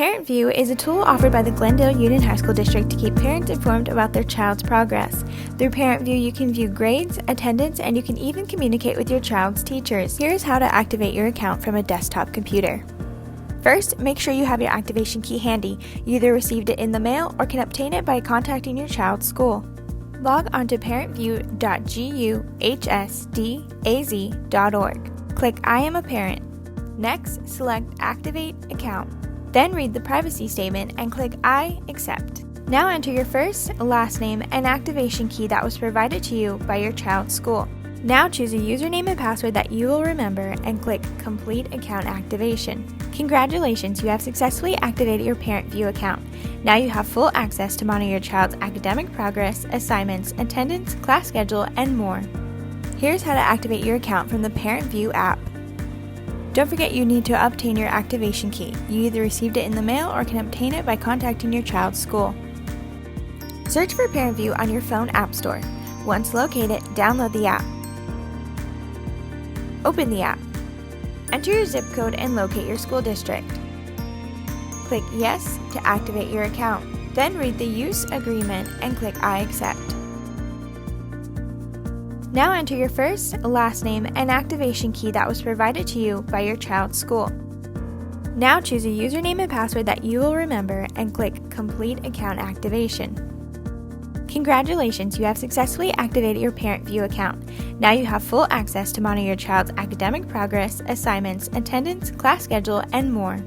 ParentVUE is a tool offered by the Glendale Union High School District to keep parents informed about their child's progress. Through ParentVUE, you can view grades, attendance, and you can even communicate with your child's teachers. Here's how to activate your account from a desktop computer. First, make sure you have your activation key handy. You either received it in the mail or can obtain it by contacting your child's school. Log on to parentvue.guhsdaz.org. Click I am a parent. Next, select Activate Account. Then read the privacy statement and click I accept. Now enter your first, last name, and activation key that was provided to you by your child's school. Now choose a username and password that you will remember and click Complete Account Activation. Congratulations, you have successfully activated your ParentVUE account. Now you have full access to monitor your child's academic progress, assignments, attendance, class schedule, and more. Here's how to activate your account from the ParentVUE app. Don't forget you need to obtain your activation key. You either received it in the mail or can obtain it by contacting your child's school. Search for ParentVUE on your phone app store. Once located, download the app. Open the app. Enter your zip code and locate your school district. Click Yes to activate your account. Then read the use agreement and click I accept. Now enter your first, last name, and activation key that was provided to you by your child's school. Now choose a username and password that you will remember and click Complete Account Activation. Congratulations, you have successfully activated your ParentVUE account. Now you have full access to monitor your child's academic progress, assignments, attendance, class schedule, and more.